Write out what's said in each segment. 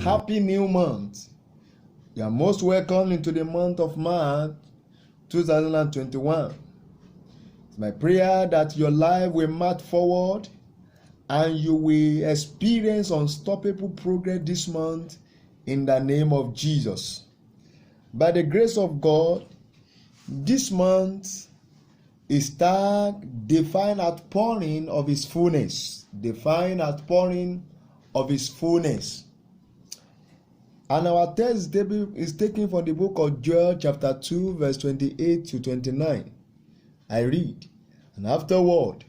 Happy new month. You are most welcome into the month of March 2021. It's my prayer that your life will march forward and you will experience unstoppable progress this month in the name of Jesus. By the grace of God, this month is divine outpouring of His fullness. Divine outpouring of His fullness. And our text is taken from the book of Joel chapter 2 verse 28 to 29. I read, "And afterward,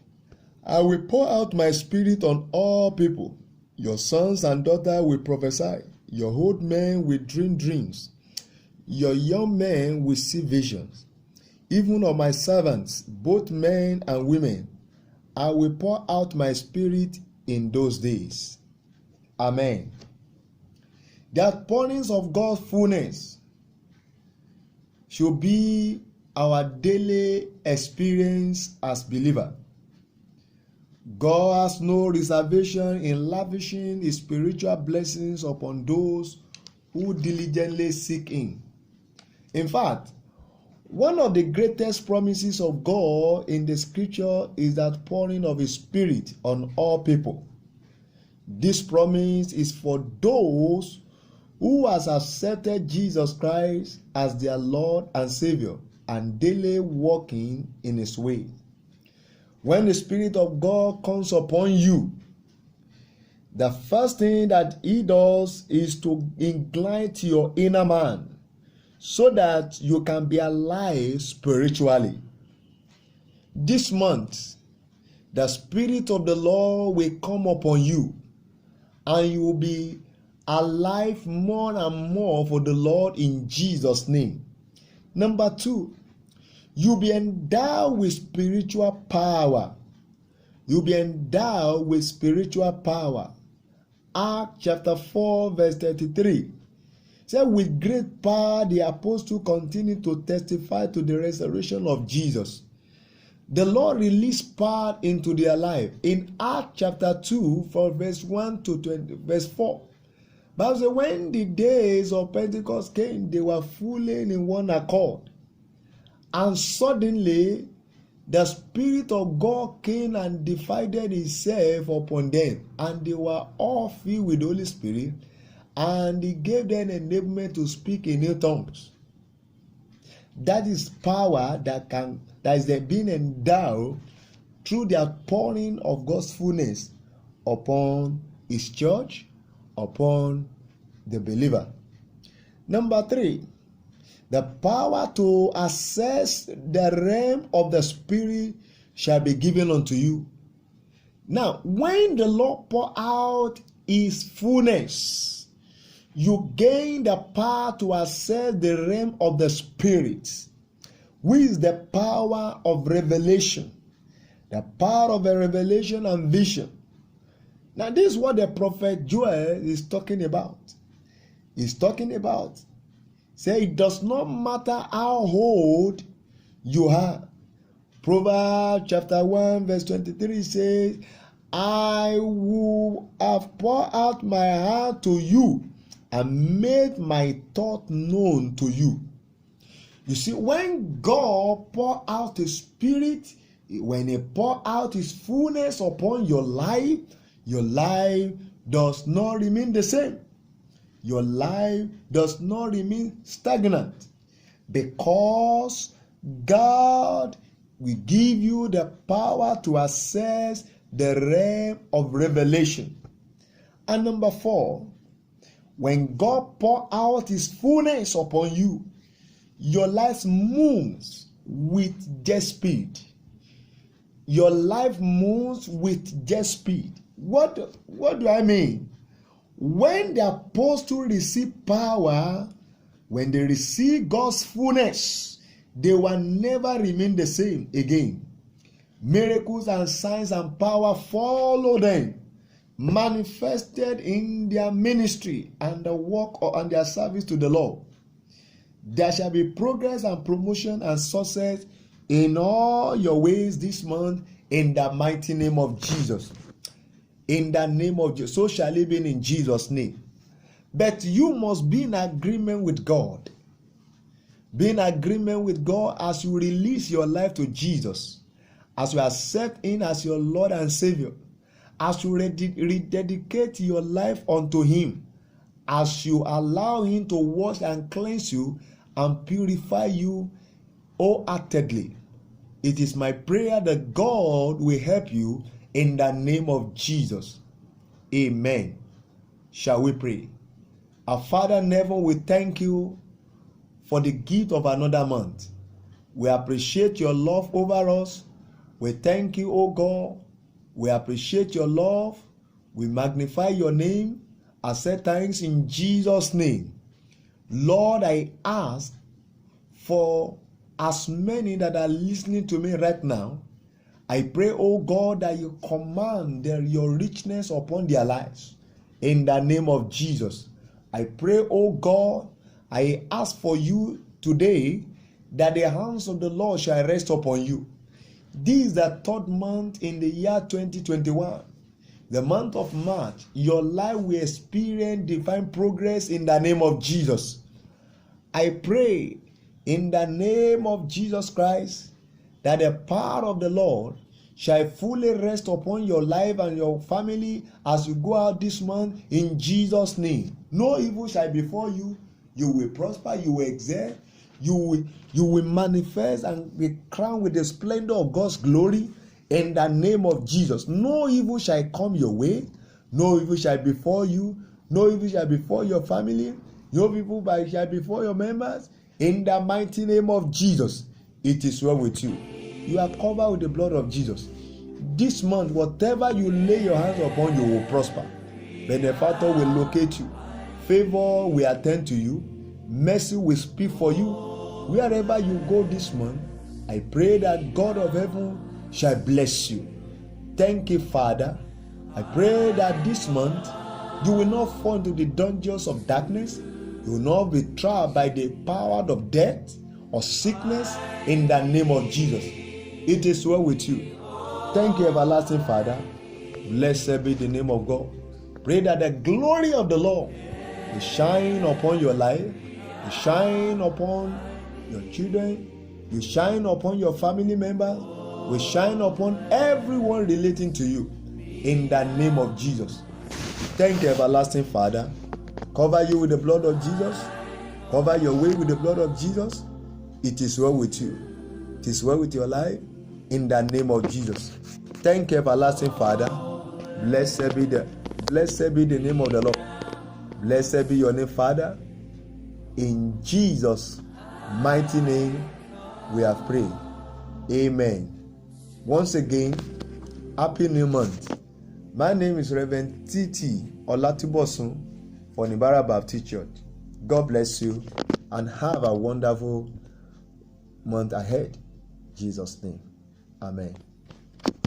I will pour out my spirit on all people. Your sons and daughters will prophesy. Your old men will dream dreams. Your young men will see visions. Even on my servants, both men and women, I will pour out my spirit in those days." Amen. The outpourings of God's fullness should be our daily experience as believers. God has no reservation in lavishing His spiritual blessings upon those who diligently seek Him. In fact, one of the greatest promises of God in the scripture is that pouring of His Spirit on all people. This promise is for those who has accepted Jesus Christ as their Lord and Savior and daily walking in His way. When the Spirit of God comes upon you, the first thing that He does is to incline to your inner man so that you can be alive spiritually. This month, the Spirit of the Lord will come upon you and you will be alive more and more for the Lord in Jesus' name. Number 2, you'll be endowed with spiritual power. You'll be endowed with spiritual power. Acts chapter 4 verse 33. Said, with great power the apostles continued to testify to the resurrection of Jesus. The Lord released power into their life. In Acts chapter 2 from verse 1 to 20, verse 4. But when the days of Pentecost came, they were fully in one accord. And suddenly, the Spirit of God came and divided Himself upon them. And they were all filled with the Holy Spirit. And He gave them enablement to speak in new tongues. That is power that is being endowed through the outpouring of God's fullness upon His church, upon the believer. Number 3, the power to access the realm of the Spirit shall be given unto you. Now, when the Lord pour out His fullness, you gain the power to access the realm of the Spirit, which is the power of revelation, the power of a revelation and vision. Now, this is what the prophet Joel is talking about. He's talking about, say, it does not matter how old you are. Proverbs chapter 1 verse 23 says, I will have poured out my heart to you and made my thought known to you. You see, when God pour out His Spirit, when He pour out His fullness upon your life does not remain the same. Your life does not remain stagnant, because God will give you the power to access the realm of revelation. And number 4, when God pour out His fullness upon you, your life moves with jet speed. Your life moves with jet speed. What do I mean? When the apostles receive power, when they receive God's fullness, they will never remain the same again. Miracles and signs and power follow them, manifested in their ministry and the work and their service to the Lord. There shall be progress and promotion and success in all your ways this month in the mighty name of Jesus. In the name of Jesus. So shall it be in Jesus' name. But you must be in agreement with God. Be in agreement with God as you release your life to Jesus, as you accept Him as your Lord and Savior, as you rededicate your life unto Him, as you allow Him to wash and cleanse you and purify you wholeheartedly. It is my prayer that God will help you in the name of Jesus. Amen. Shall we pray? Our Father in heaven, we thank you for the gift of another month. We appreciate your love over us. We thank you, O God. We appreciate your love. We magnify your name. I say thanks in Jesus' name. Lord, I ask for as many that are listening to me right now, I pray, oh God, that you command your richness upon their lives. In the name of Jesus. I pray, oh God, I ask for you today that the hands of the Lord shall rest upon you. This is the third month in the year 2021. The month of March, your life will experience divine progress in the name of Jesus. I pray in the name of Jesus Christ that the power of the Lord shall fully rest upon your life and your family as you go out this month in Jesus' name. No evil shall befall you. You will prosper, you will excel, you will manifest and be crowned with the splendor of God's glory in the name of Jesus. No evil shall come your way. No evil shall befall you. No evil shall befall your family. No evil shall befall your members. In the mighty name of Jesus, it is well with you. You are covered with the blood of Jesus. This month, whatever you lay your hands upon, you will prosper. Benefactor will locate you. Favor will attend to you. Mercy will speak for you. Wherever you go this month, I pray that God of heaven shall bless you. Thank you, Father. I pray that this month you will not fall into the dungeons of darkness. You will not be trapped by the power of death or sickness in the name of Jesus. It is well with you. Thank you, everlasting Father. Blessed be the name of God. Pray that the glory of the Lord will shine upon your life, will shine upon your children, will shine upon your family members, will shine upon everyone relating to you in the name of Jesus. Thank you, everlasting Father. Cover you with the blood of Jesus. Cover your way with the blood of Jesus. It is well with you. It is well with your life in the name of Jesus. Thank you, everlasting Father. Blessed be the name of the Lord. Blessed be your name, Father. In Jesus' mighty name we have prayed. Amen. Once again, happy new month. My name is Reverend T.T. Olatibosun for Nibara Baptist Church. God bless you and have a wonderful month ahead. In Jesus' name. Amen.